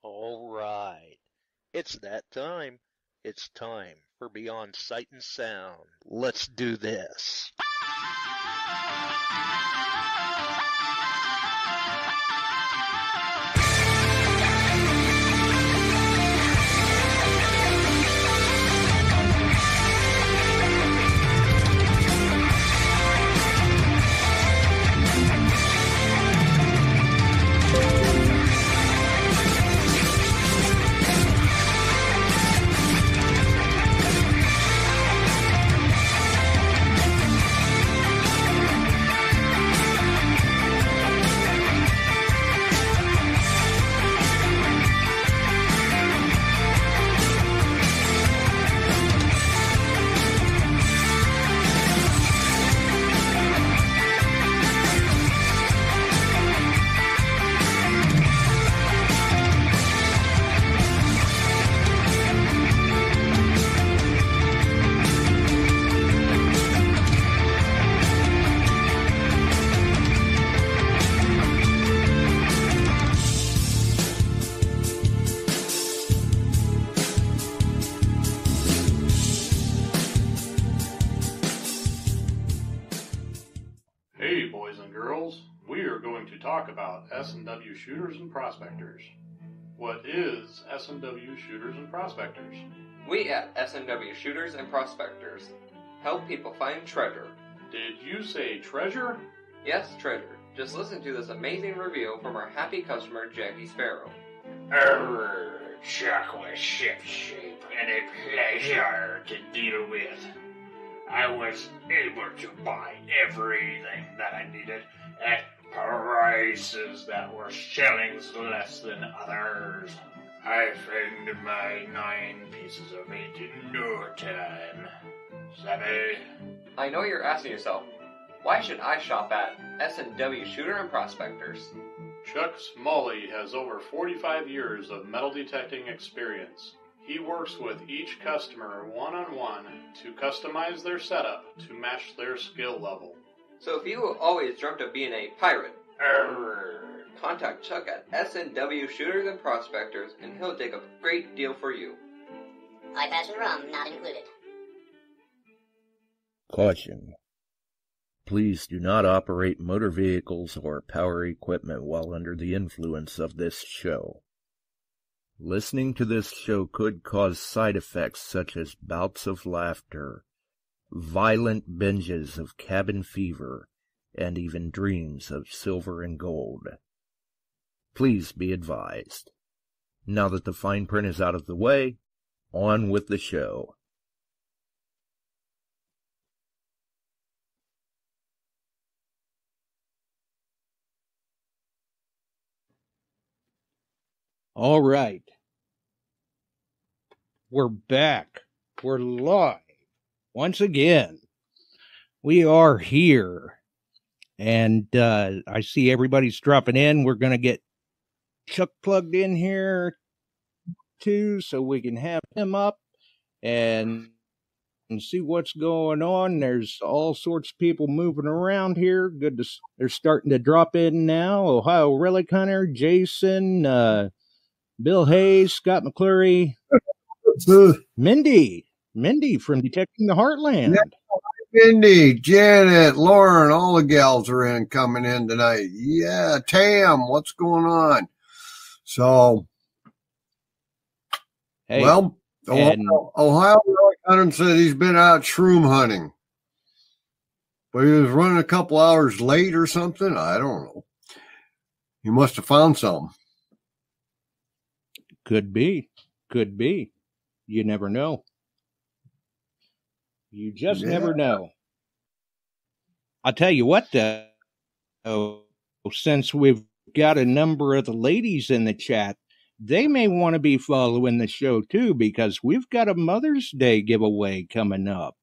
All right. It's that time. It's time for Beyond Sight and Sound. Let's do this. Hey boys and girls, we are going to talk about S&W shooters and prospectors. What is S&W shooters and prospectors? We at S&W Shooters and Prospectors help people find treasure. Did you say treasure? Yes, treasure. Just listen to this amazing review from our happy customer, Jackie Sparrow. Chuck was shipshape and a pleasure to deal with. I was able to buy everything that I needed at prices that were shillings less than others. I found my 9 pieces of meat in no time. Savvy? I know you're asking yourself, why should I shop at S&W Shooter and Prospectors? Chuck Smalley has over 45 years of metal detecting experience. He works with each customer one-on-one to customize their setup to match their skill level. So if you always dreamt of being a pirate, contact Chuck at S&W Shooters and Prospectors and he'll dig up a great deal for you. High passion rum not included. Caution. Please do not operate motor vehicles or power equipment while under the influence of this show. Listening to this show could cause side effects such as bouts of laughter, violent binges of cabin fever, and even dreams of silver and gold. Please be advised. Now that the fine print is out of the way, on with the show. All right. We're back. We're live. Once again, we are here. And I see everybody's dropping in. We're going to get Chuck plugged in here, too, so we can have him up and see what's going on. There's all sorts of people moving around here. They're starting to drop in now. Ohio Relic Hunter, Jason, Bill Hayes, Scott McClurry, Mindy from Detecting the Heartland. Yeah, Mindy, Janet, Lauren, all the gals are coming in tonight. Yeah, Tam, what's going on? So, hey, well, Ohio Relic Hunter said he's been out shroom hunting, but he was running a couple hours late or something. I don't know. He must have found some. Could be. You never know. You just never know. I'll tell you what, though, since we've got a number of the ladies in the chat, they may want to be following the show, too, because we've got a Mother's Day giveaway coming up.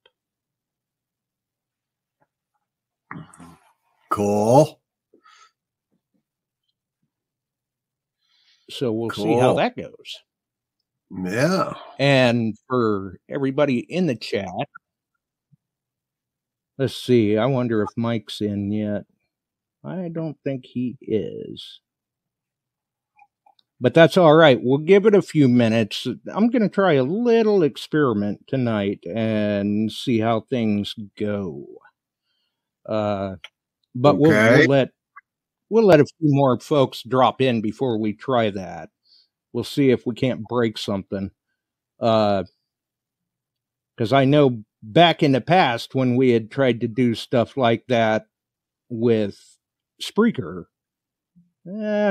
Cool. So we'll see how that goes. Yeah. And for everybody in the chat, let's see. I wonder if Mike's in yet. I don't think he is. But that's all right. We'll give it a few minutes. I'm going to try a little experiment tonight and see how things go. But Okay. we'll let a few more folks drop in before we try that. We'll see if we can't break something. Because I know back in the past when we had tried to do stuff like that with Spreaker,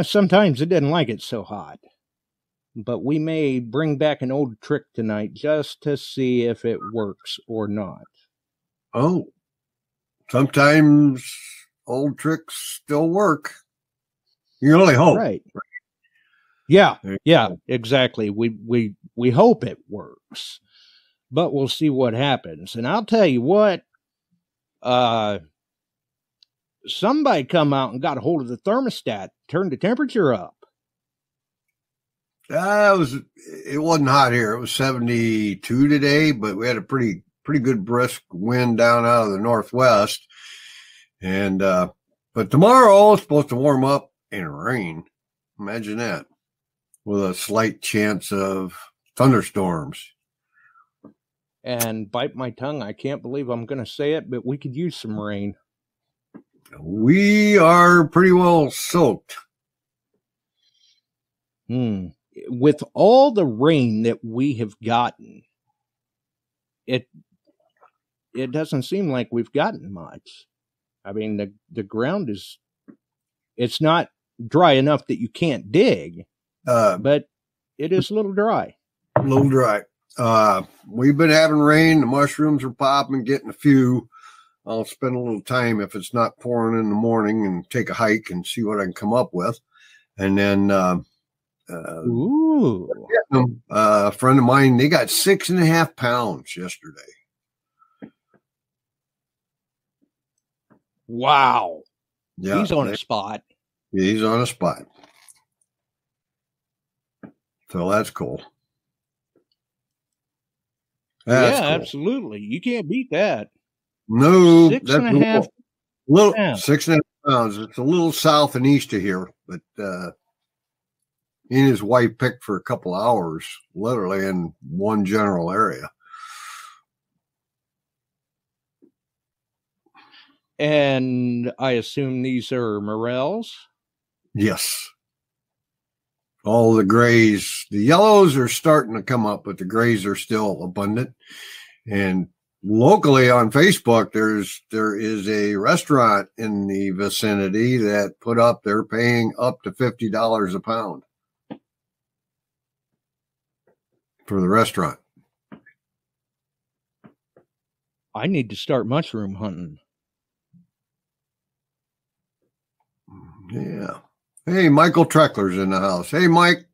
sometimes it didn't like it so hot. But we may bring back an old trick tonight just to see if it works or not. Oh, sometimes old tricks still work. You only hope. Right. Yeah, exactly. We hope it works. But we'll see what happens. And I'll tell you what, somebody come out and got a hold of the thermostat, turned the temperature up. It wasn't hot here. It was 72 today, but we had a pretty good brisk wind down out of the northwest. And but tomorrow it's supposed to warm up and rain. Imagine that, with a slight chance of thunderstorms. And bite my tongue, I can't believe I'm going to say it, but we could use some rain. We are pretty well soaked. With all the rain that we have gotten, it doesn't seem like we've gotten much. I mean, the ground it's not dry enough that you can't dig, but it is a little dry. A little dry. We've been having rain. The mushrooms are popping, getting a few. I'll spend a little time if it's not pouring in the morning and take a hike and see what I can come up with. And then, a friend of mine, they got 6.5 pounds yesterday. Wow. Yeah. He's on a spot. Yeah, he's on a spot. So that's cool. That's cool. Absolutely. You can't beat that. No, 6.5 little pounds. 6.5 pounds. It's a little south and east of here, but he and his wife picked for a couple hours, literally in one general area. And I assume these are morels? Yes. All the grays, the yellows are starting to come up, but the grays are still abundant. And locally on Facebook, there is a restaurant in the vicinity that they're paying up to $50 a pound for the restaurant. I need to start mushroom hunting. Yeah. Hey, Michael Treckler's in the house. Hey, Mike.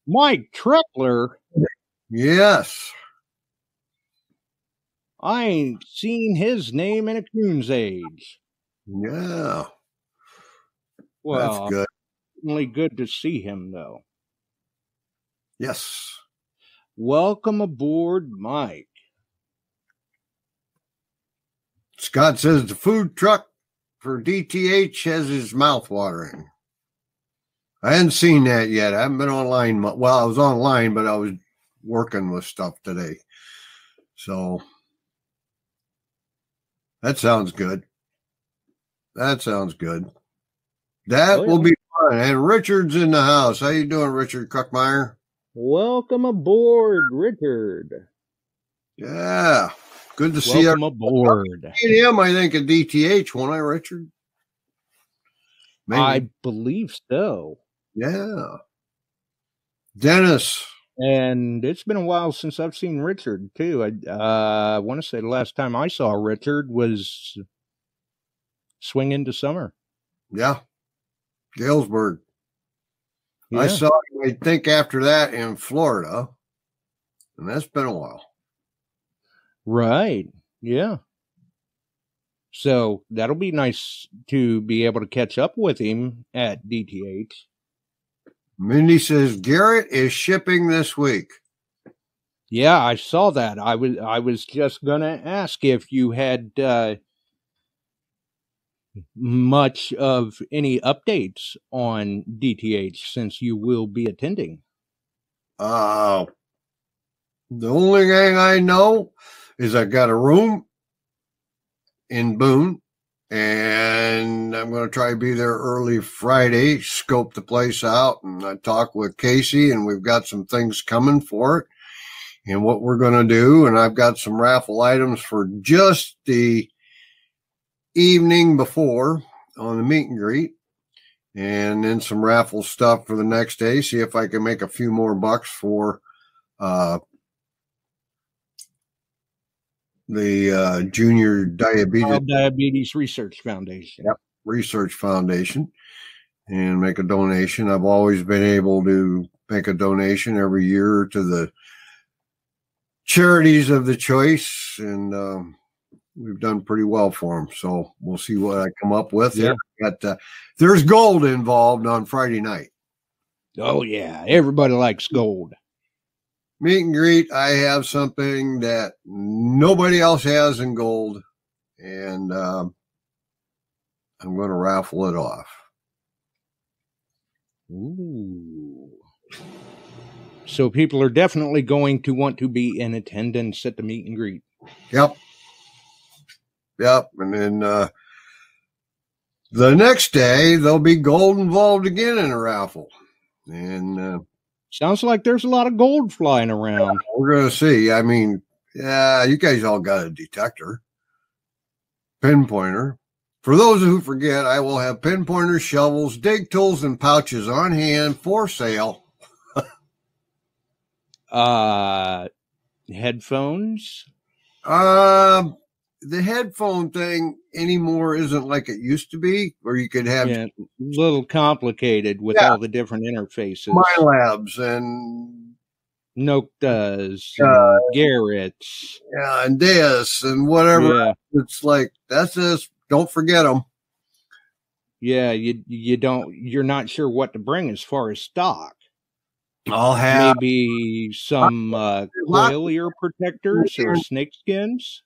Mike Treckler? Yes. I ain't seen his name in a coon's age. Yeah. Well, that's good. Certainly good to see him, though. Yes. Welcome aboard, Mike. Scott says the food truck for DTH has his mouth watering. I hadn't seen that yet. I haven't been online. Well, I was online, but I was working with stuff today. So that sounds good. That will be fun. And Richard's in the house. How you doing, Richard Kruckmeyer? Welcome aboard, Richard. Yeah. Good to see you. Welcome aboard. him, I think, at DTH, won't I, Richard? Maybe. I believe so. Yeah. Dennis. And it's been a while since I've seen Richard, too. I want to say the last time I saw Richard was Swing into Summer. Yeah. Galesburg. Yeah. I saw him, I think, after that in Florida. And that's been a while. Right. Yeah. So that'll be nice to be able to catch up with him at DTH. Mindy says Garrett is shipping this week. Yeah, I saw that. I was just gonna ask if you had much of any updates on DTH since you will be attending? The only thing I know is I got a room in Boone, and I'm going to try to be there early Friday, scope the place out, and I talked with Casey, and we've got some things coming for it and what we're going to do. And I've got some raffle items for just the evening before on the meet and greet, and then some raffle stuff for the next day. See if I can make a few more bucks for the Junior Diabetes Research Foundation. Yep, Research Foundation, and make a donation. I've always been able to make a donation every year to the charities of the choice, and we've done pretty well for them. So we'll see what I come up with. Yeah. But there's gold involved on Friday night. Oh, yeah. Everybody likes gold. Meet and greet, I have something that nobody else has in gold, and I'm going to raffle it off. Ooh. So people are definitely going to want to be in attendance at the meet and greet. Yep. And then the next day, there'll be gold involved again in a raffle. And sounds like there's a lot of gold flying around. We're going to see. I mean, yeah, you guys all got a detector, pinpointer. For those who forget, I will have pinpointers, shovels, dig tools, and pouches on hand for sale. Headphones? The headphone thing anymore isn't like it used to be, where you could have a little complicated with all the different interfaces. MyLabs and Noktas, and Garrett's, and this and whatever. Yeah. It's like that's just don't forget them. Yeah, you're not sure what to bring as far as stock. I'll have maybe some coil ear protectors or snake skins.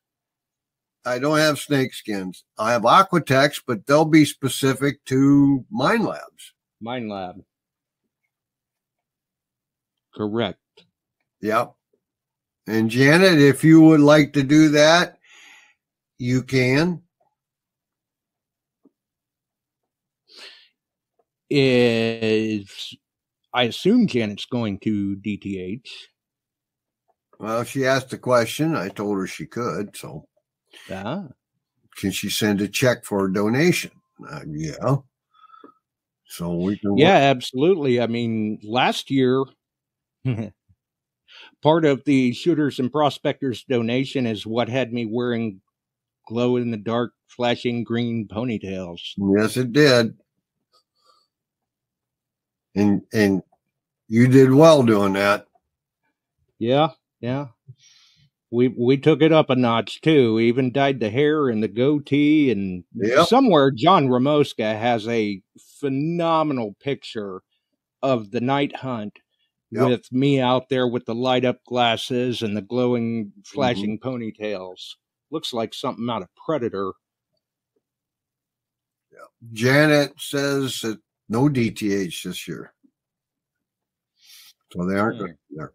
I don't have snake skins. I have Aquatex, but they'll be specific to MindLabs. MindLab. Correct. Yep. And Janet, if you would like to do that, you can. I assume Janet's going to DTH. Well, she asked a question. I told her she could, so. Can she send a check for a donation? Yeah. So we can. Yeah, absolutely. I mean, last year, part of the Shooters and Prospectors donation is what had me wearing glow-in-the-dark, flashing green ponytails. Yes, it did. And you did well doing that. Yeah. We took it up a notch too. We even dyed the hair and the goatee, and somewhere John Ramoska has a phenomenal picture of the night hunt with me out there with the light up glasses and the glowing, flashing ponytails. Looks like something out of Predator. Yeah. Janet says that no DTH this year, so they aren't going to be there.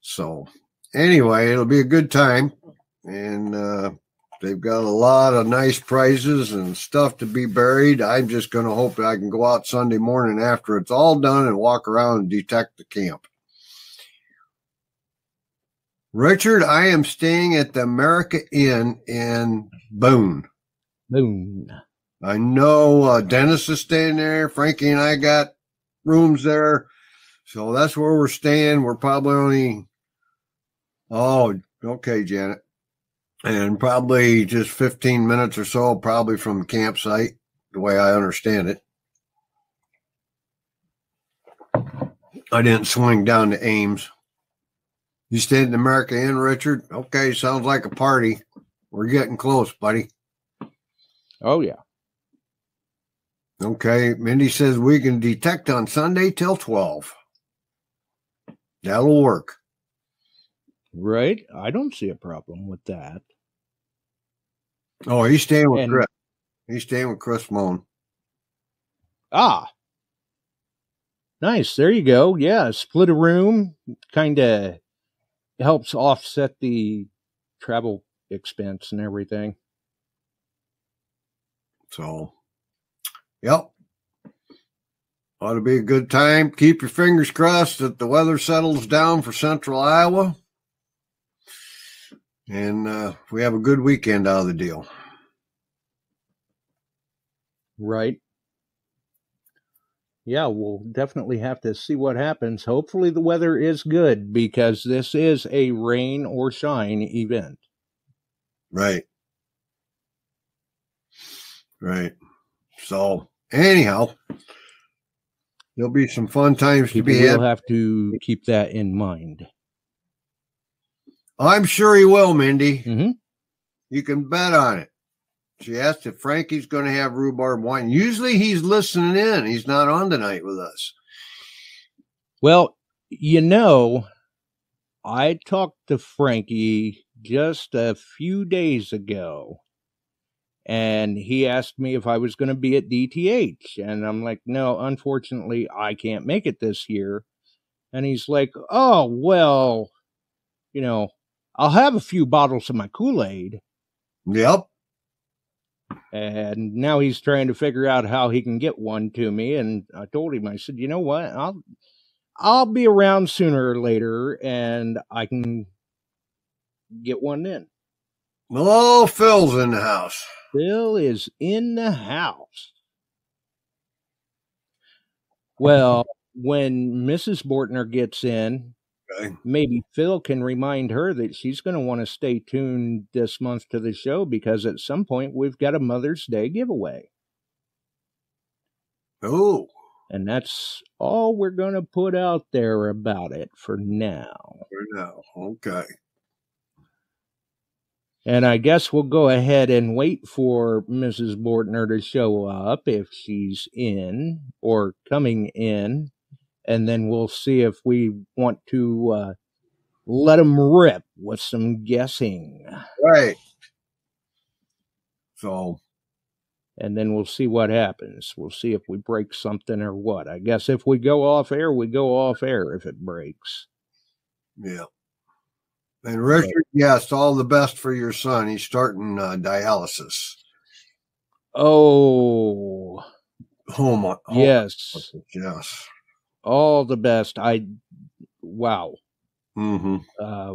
So. Anyway, it'll be a good time, and they've got a lot of nice prizes and stuff to be buried. I'm just going to hope that I can go out Sunday morning after it's all done and walk around and detect the camp. Richard, I am staying at the America Inn in Boone. I know Dennis is staying there. Frankie and I got rooms there, so that's where we're staying. We're probably only... Oh, okay, Janet. And probably just 15 minutes or so, probably from the campsite, the way I understand it. I didn't swing down to Ames. You stayed in the America Inn, Richard? Okay, sounds like a party. We're getting close, buddy. Oh, yeah. Okay, Mindy says we can detect on Sunday till 12. That'll work. Right? I don't see a problem with that. Oh, he's staying with Chris. He's staying with Chris Moan. Ah. Nice. There you go. Yeah, split a room. Kind of helps offset the travel expense and everything. So, yep. Ought to be a good time. Keep your fingers crossed that the weather settles down for central Iowa. And we have a good weekend out of the deal. Right. Yeah, we'll definitely have to see what happens. Hopefully the weather is good because this is a rain or shine event. Right. Right. So, anyhow, there'll be some fun times People to be had. will have to keep that in mind. I'm sure he will, Mindy. Mm-hmm. You can bet on it. She asked if Frankie's going to have rhubarb wine. Usually he's listening in. He's not on tonight with us. Well, you know, I talked to Frankie just a few days ago, and he asked me if I was going to be at DTH. And I'm like, no, unfortunately, I can't make it this year. And he's like, oh, well, you know, I'll have a few bottles of my Kool-Aid. Yep. And now he's trying to figure out how he can get one to me. And I told him, I said, you know what? I'll be around sooner or later, and I can get one in. Oh, Phil's in the house. Phil is in the house. Well, when Mrs. Bortner gets in, Okay. maybe Phil can remind her that she's going to want to stay tuned this month to the show because at some point we've got a Mother's Day giveaway. Oh. And that's all we're going to put out there about it for now. For now. Okay. And I guess we'll go ahead and wait for Mrs. Bortner to show up if she's in or coming in. And then we'll see if we want to let them rip with some guessing. Right. So. And then we'll see what happens. We'll see if we break something or what. I guess if we go off air, we go off air if it breaks. Yeah. And Richard, yes, all the best for your son. He's starting dialysis. Oh. Yes. Yes. All the best. Wow. Mm-hmm.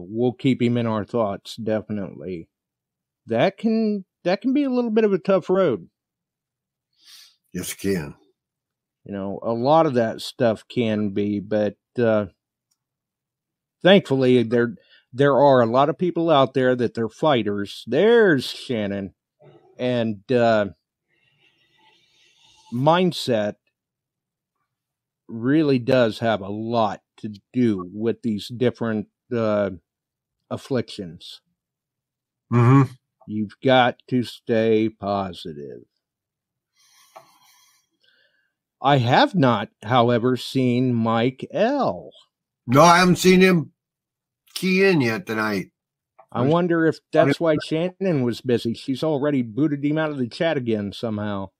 We'll keep him in our thoughts, definitely. That can be a little bit of a tough road. Yes, it can. You know, a lot of that stuff can be, but thankfully there are a lot of people out there that they're fighters. There's Shannon. And mindset really does have a lot to do with these different afflictions. Mm-hmm. You've got to stay positive. I have not, however, seen Mike L. No, I haven't seen him key in yet tonight. I wonder if that's why Shannon was busy. She's already booted him out of the chat again somehow.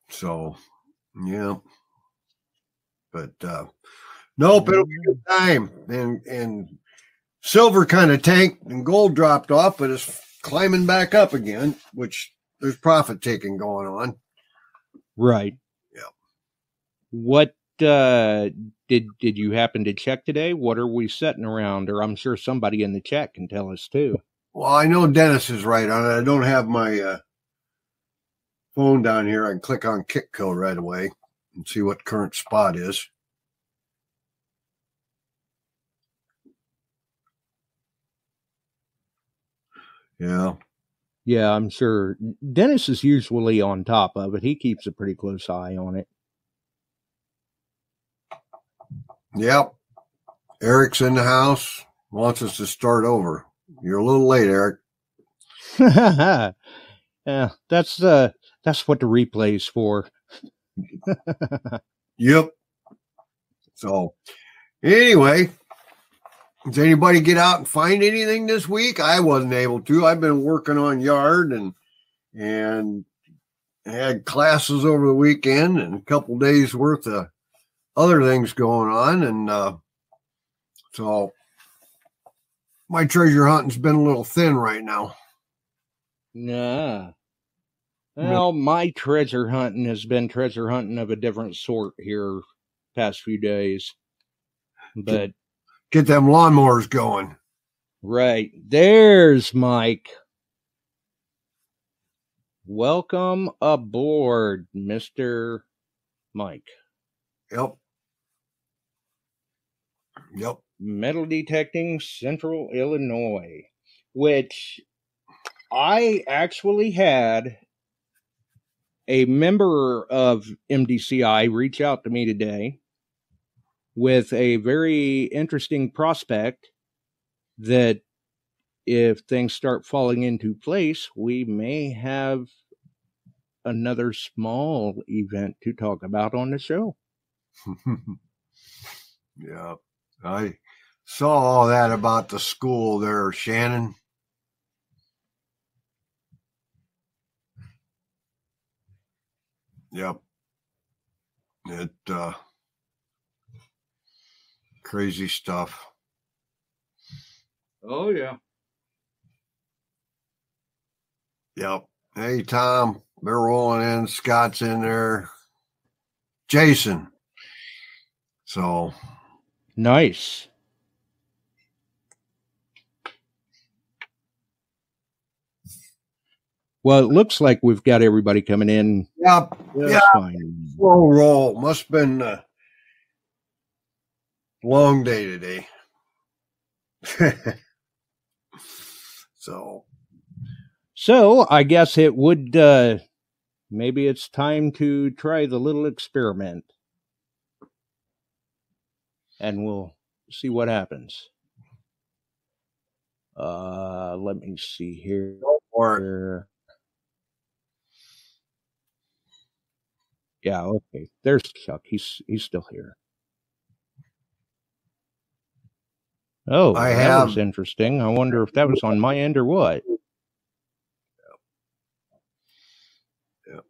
So, yeah. But, nope, it'll be a good time. And silver kind of tanked and gold dropped off, but it's climbing back up again, which there's profit taking going on. Right. Yeah. What did you happen to check today? What are we setting around? Or I'm sure somebody in the chat can tell us too. Well, I know Dennis is right on it. I don't have my phone down here. I can click on Kitco right away and see what current spot is. Yeah. Yeah, I'm sure. Dennis is usually on top of it. He keeps a pretty close eye on it. Yep. Eric's in the house. Wants us to start over. You're a little late, Eric. Yeah, that's what the replay's for. Yep. So, anyway, Does anybody get out and find anything this week? I wasn't able to. I've been working on yard and had classes over the weekend and a couple days worth of other things going on. And so my treasure hunting's been a little thin right now. Nah. Well, my treasure hunting has been treasure hunting of a different sort here past few days. But get them lawnmowers going. Right. There's Mike. Welcome aboard, Mr. Mike. Yep. Metal Detecting Central Illinois, which I actually had a member of MDCI reach out to me today with a very interesting prospect that if things start falling into place, we may have another small event to talk about on the show. Yeah. I saw all that about the school there, Shannon. Yep. It crazy stuff. Oh yeah. Yep. Hey Tom, they're rolling in. Scott's in there. Jason. So nice. Well, it looks like we've got everybody coming in. Yep. Yeah. Fine. Slow roll. Must have been a long day today. So I guess it would, maybe it's time to try the little experiment. And we'll see what happens. Let me see here. Yeah, okay. There's Chuck. He's still here. Oh, that was interesting. I wonder if that was on my end or what. Yeah.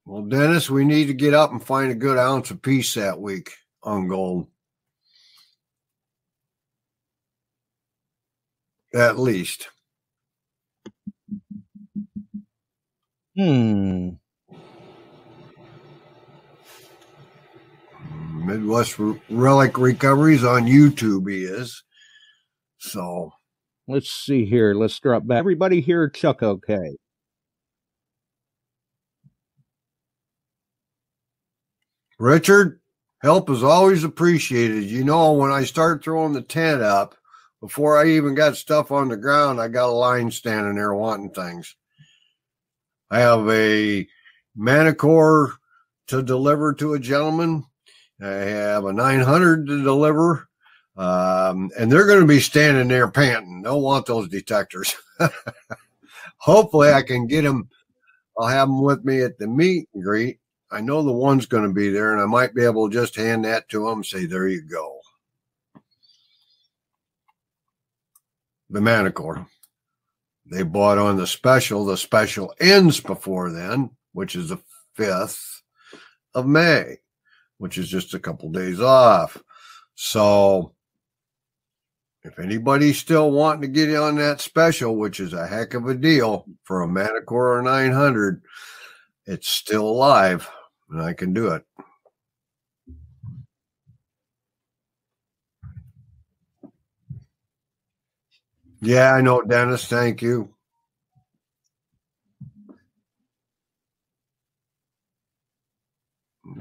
Well, Dennis, we need to get up and find a good ounce of peace that week on gold. At least. Midwest Relic Recoveries on YouTube he is. So let's see here. Let's drop back. Everybody hear Chuck okay? Richard, help is always appreciated. You know, when I start throwing the tent up, before I even got stuff on the ground, I got a line standing there wanting things. I have a Manicore to deliver to a gentleman. I have a 900 to deliver. And they're going to be standing there panting. They'll want those detectors. Hopefully I can get them. I'll have them with me at the meet and greet. I know the one's going to be there, and I might be able to just hand that to them and say, there you go. The Manicore. They bought on the special. The special ends before then, which is the 5th of May, which is just a couple days off. So if anybody's still wanting to get on that special, which is a heck of a deal for a Manicore or 900, it's still alive, and I can do it. Yeah, I know, Dennis. Thank you.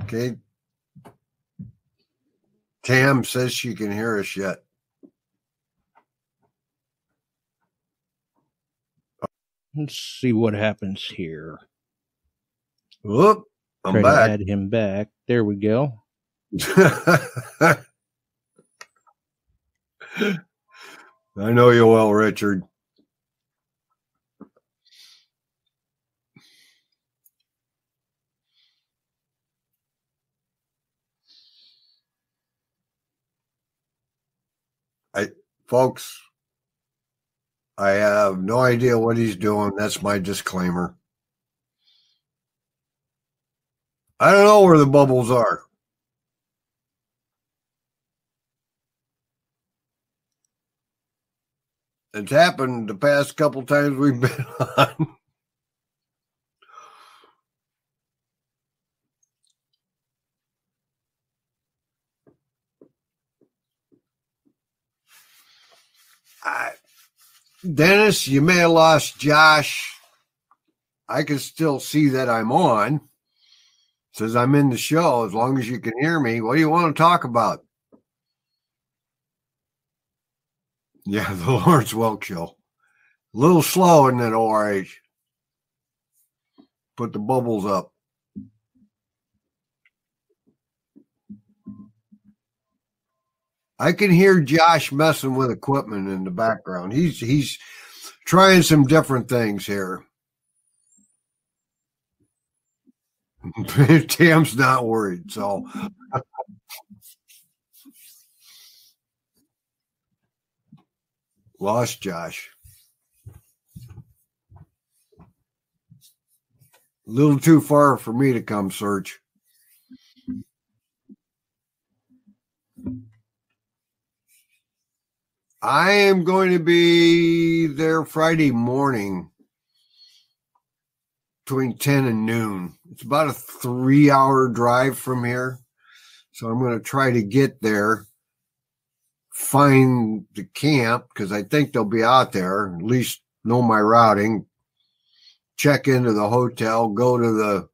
Okay. Tam says she can hear us yet. Let's see what happens here. Whoop, I'm Try back. to add him back. There we go. I know you well, Richard. folks, I have no idea what he's doing. That's my disclaimer. I don't know where the bubbles are. It's happened the past couple times we've been on. Dennis, you may have lost Josh. I can still see that I'm on. Says I'm in the show as long as you can hear me. What do you want to talk about? Yeah, the Lawrence Welk show. A little slow in that ORH. Put the bubbles up. I can hear Josh messing with equipment in the background. He's trying some different things here. Tam's not worried, so lost Josh. A little too far for me to come search. I am going to be there Friday morning between 10 and noon. It's about a 3-hour drive from here. So I'm going to try to get there, find the camp, because I think they'll be out there, at least know my routing, check into the hotel, go to the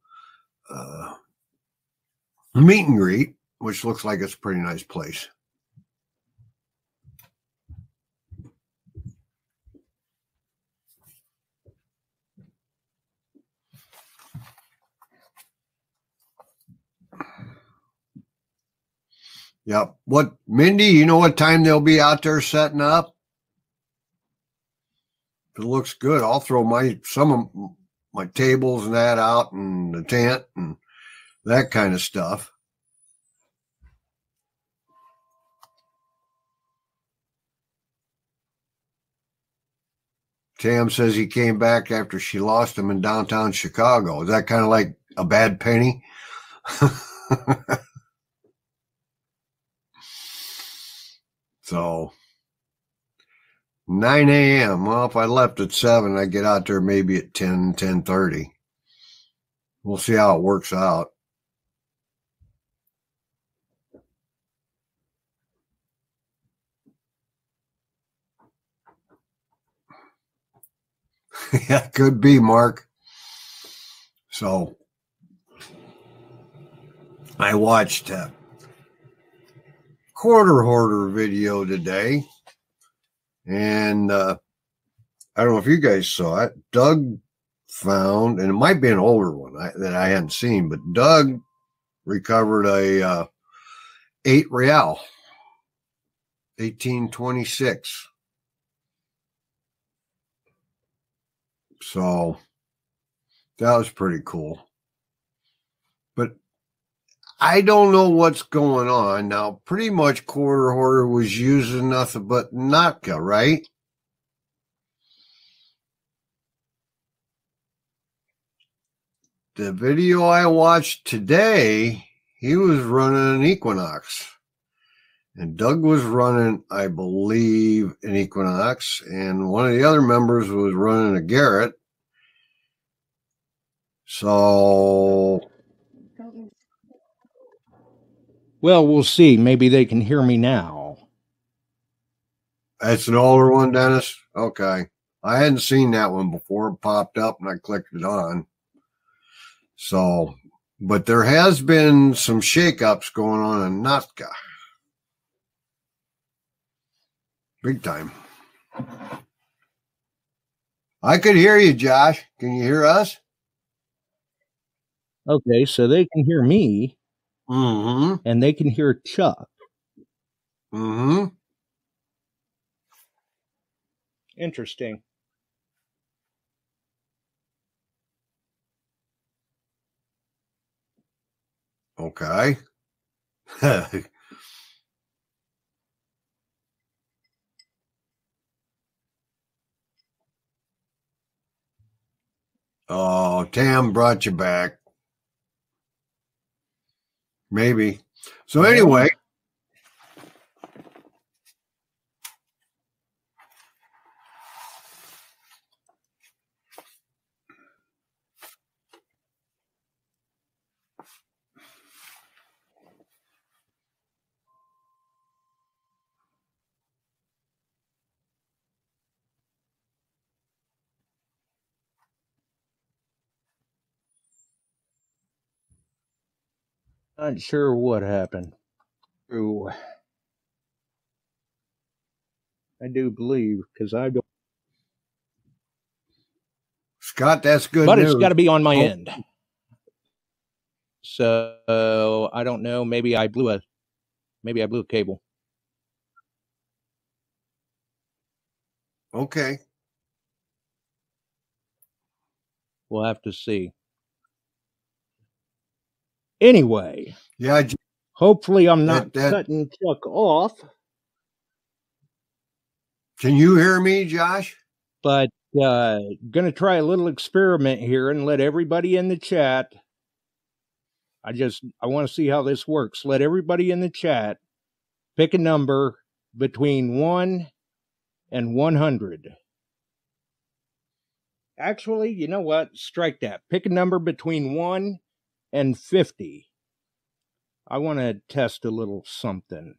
meet and greet, which looks like it's a pretty nice place. Yep. What, Mindy, you know what time they'll be out there setting up? If it looks good, I'll throw some of my tables and that out and the tent and that kind of stuff. Tam says he came back after she lost him in downtown Chicago. Is that kind of like a bad penny? So 9 a.m. Well, if I left at 7, I'd get out there maybe at 10:30. We'll see how it works out. Yeah, could be, Mark. So I watched a quarter hoarder video today, and I don't know if you guys saw it. Doug found, and it might be an older one that I hadn't seen, but Doug recovered a 8 real, 1826. So that was pretty cool. But I don't know what's going on. Now, pretty much quarter hoarder was using nothing but Notka, right? The video I watched today, he was running an Equinox. And Doug was running, I believe, an Equinox. And one of the other members was running a Garrett. So, Well, we'll see. Maybe they can hear me now. That's an older one, Dennis? Okay. I hadn't seen that one before. It popped up and I clicked it on. So, but there has been some shakeups going on in Notka. Big time. I could hear you, Josh. Can you hear us? Okay, so they can hear me. Mm-hmm. And they can hear Chuck. Mm-hmm. Interesting. Okay. Oh, Tam brought you back. Maybe. So anyway. Not sure what happened. Ooh. I do believe, because I don't. Scott, that's good But news. it's got to be on my end. So I don't know. Maybe I blew a cable. Okay. We'll have to see. Anyway. Yeah. Hopefully I'm not cutting Chuck off. Can you hear me, Josh? But gonna try a little experiment here and let everybody in the chat. I want to see how this works. Let everybody in the chat pick a number between 1 and 100. Actually, you know what? Strike that. Pick a number between 1 and 50. I want to test a little something.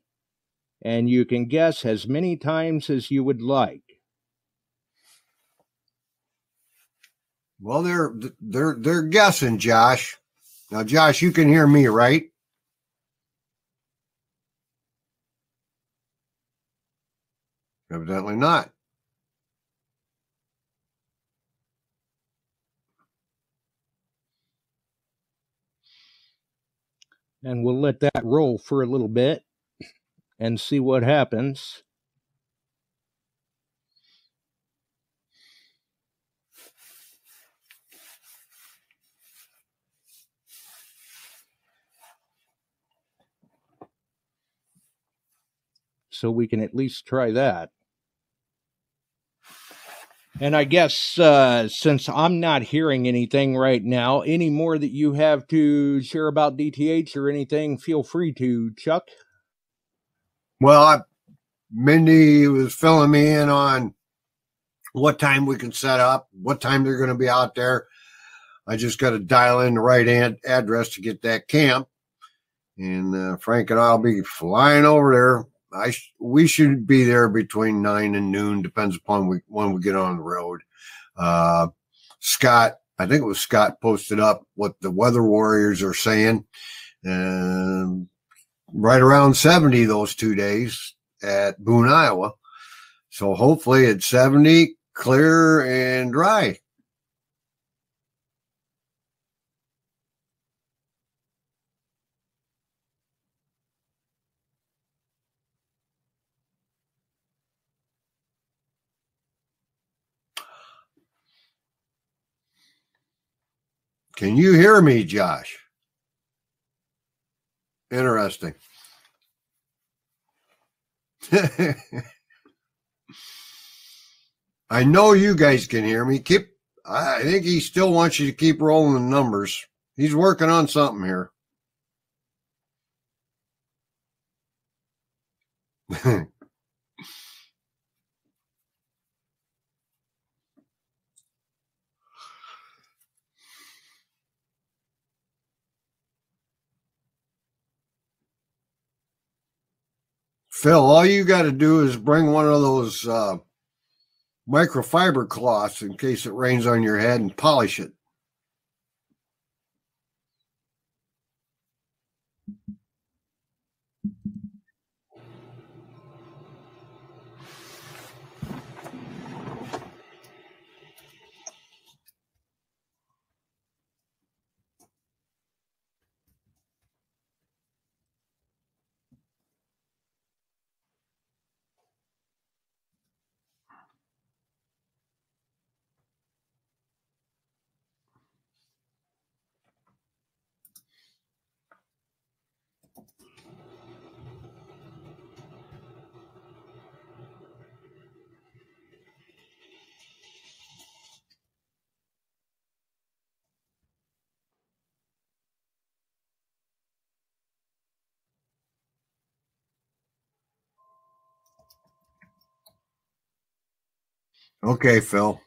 And you can guess as many times as you would like. Well, they're guessing, Josh. Now, Josh, you can hear me, right? Evidently not. And we'll let that roll for a little bit and see what happens. So we can at least try that. And I guess since I'm not hearing anything right now, any more that you have to share about DTH or anything, feel free to, Chuck. Well, Mindy was filling me in on what time we can set up, what time they're going to be out there. I just got to dial in the right address to get that camp. And Frank and I'll be flying over there. We should be there between 9 and noon, depends upon when we get on the road. Scott, I think it was Scott, posted up what the Weather Warriors are saying. Right around 70 those 2 days at Boone, Iowa. So hopefully it's 70, clear and dry. Can you hear me, Josh? Interesting. I know you guys can hear me. I think he still wants you to keep rolling the numbers. He's working on something here. Phil, all you got to do is bring one of those microfiber cloths in case it rains on your head and polish it. Okay, Phil.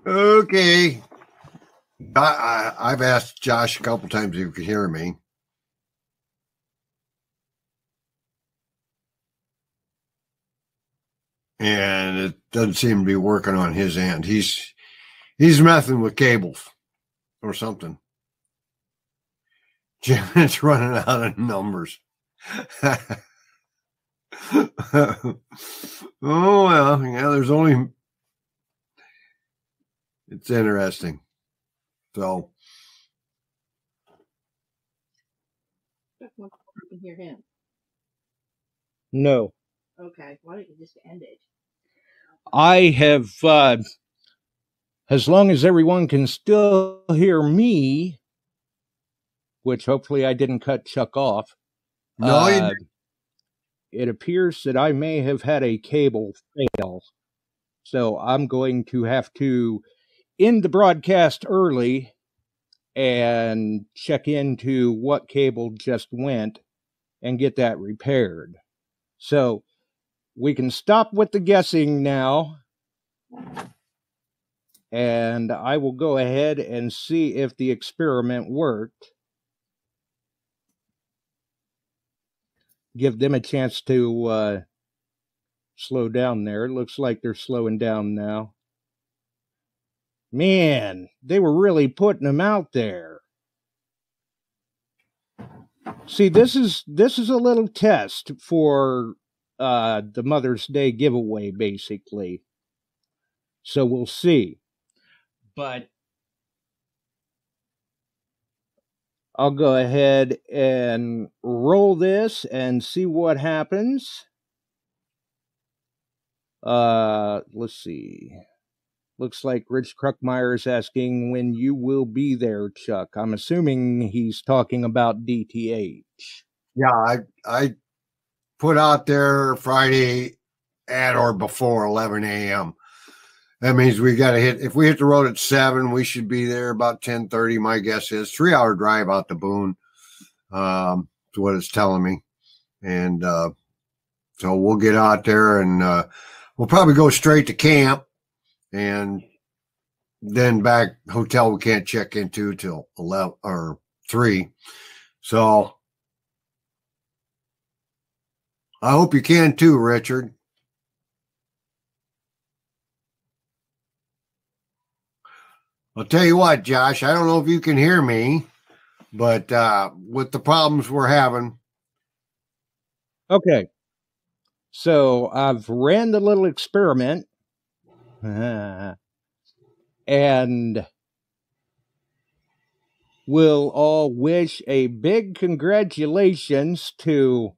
Okay. I've asked Josh a couple times if he could hear me. And it doesn't seem to be working on his end. He's messing with cables or something. Janet's running out of numbers. Oh, well, yeah, there's only... It's interesting. So... You can hear him. No. Okay, why don't you just end it? I have, as long as everyone can still hear me, which hopefully I didn't cut Chuck off. No, you didn't. It appears that I may have had a cable fail. So I'm going to have to end the broadcast early and check into what cable just went and get that repaired. So we can stop with the guessing now. And I will go ahead and see if the experiment worked. Give them a chance to slow down there. It looks like they're slowing down now. Man, they were really putting them out there. See, this is a little test for the Mother's Day giveaway, basically. So we'll see. But I'll go ahead and roll this and see what happens. Let's see. Looks like Rich Kruckmeyer is asking when you will be there, Chuck. I'm assuming he's talking about DTH. Yeah, I put out there Friday at or before 11 a.m. That means we got to if we hit the road at 7, we should be there about 10:30. My guess is 3-hour drive out to Boone. Is what it's telling me. And so we'll get out there and we'll probably go straight to camp and then back hotel we can't check into till 11 or 3. So I hope you can too, Richard. I'll tell you what, Josh, I don't know if you can hear me, but with the problems we're having. Okay. So I've ran the little experiment. And we'll all wish a big congratulations to,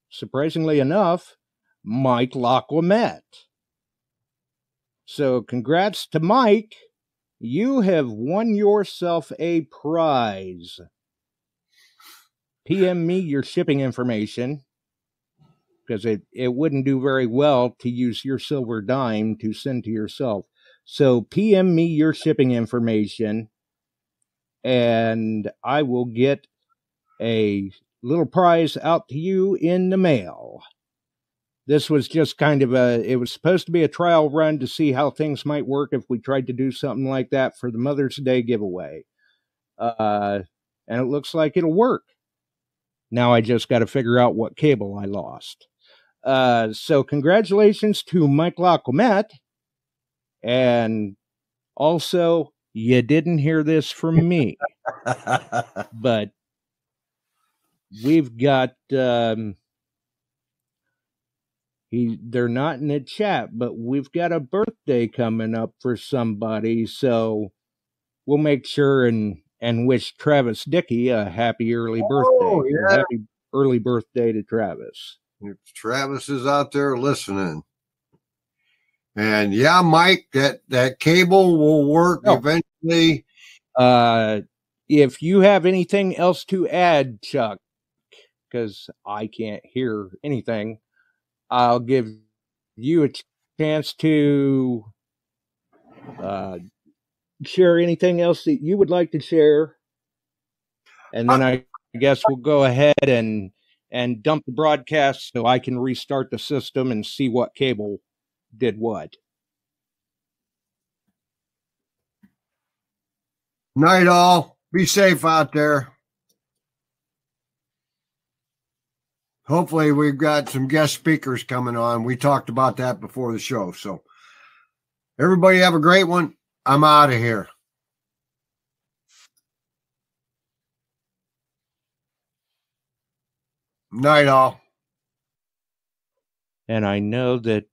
surprisingly enough, Mike LaQuamette. So congrats to Mike. You have won yourself a prize. PM me your shipping information, because it wouldn't do very well to use your silver dime to send to yourself. So PM me your shipping information, and I will get a little prize out to you in the mail. This was just kind of it was supposed to be a trial run to see how things might work if we tried to do something like that for the Mother's Day giveaway. And it looks like it'll work. Now I just got to figure out what cable I lost. So congratulations to Mike LaQuamette. And also, you didn't hear this from me. But we've got... they're not in the chat, but we've got a birthday coming up for somebody, so we'll make sure and wish Travis Dickey a happy early birthday. Yeah. Happy early birthday to Travis. If Travis is out there listening. And yeah, Mike, that cable will work eventually. If you have anything else to add, Chuck, because I can't hear anything, I'll give you a chance to share anything else that you would like to share. And then I guess we'll go ahead and and dump the broadcast so I can restart the system and see what cable did what. Night all. Be safe out there. Hopefully we've got some guest speakers coming on. We talked about that before the show. So everybody have a great one. I'm out of here. Night all. And I know that,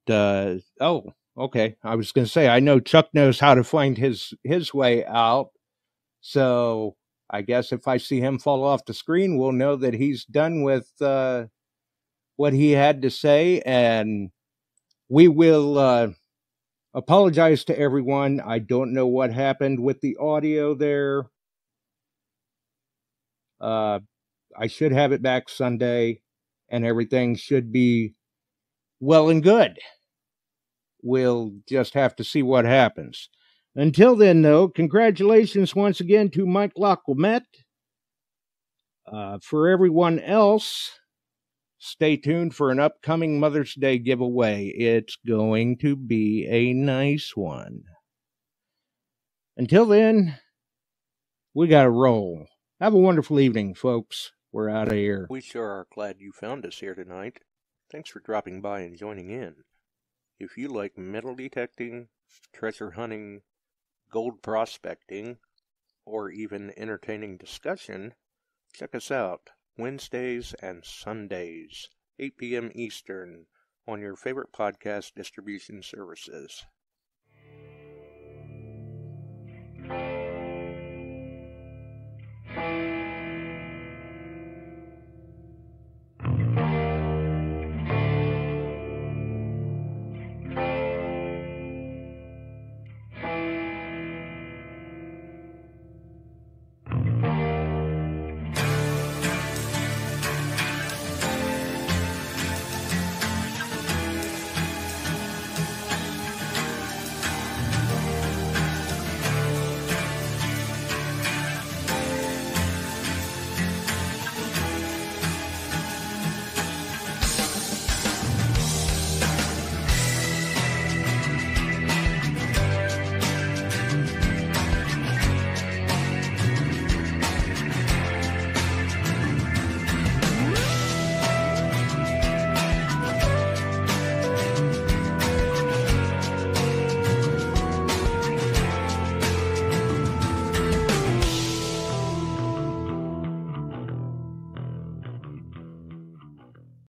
okay. I was going to say, I know Chuck knows how to find his way out. So I guess if I see him fall off the screen, we'll know that he's done with what he had to say. And we will apologize to everyone. I don't know what happened with the audio there. I should have it back Sunday, and everything should be well and good. We'll just have to see what happens. Until then, though, congratulations once again to Mike Laclamette. For everyone else, stay tuned for an upcoming Mother's Day giveaway. It's going to be a nice one. Until then, we got to roll. Have a wonderful evening, folks. We're out of here. We sure are glad you found us here tonight. Thanks for dropping by and joining in. If you like metal detecting, treasure hunting, gold prospecting, or even entertaining discussion, check us out Wednesdays and Sundays, 8 p.m. Eastern, on your favorite podcast distribution services.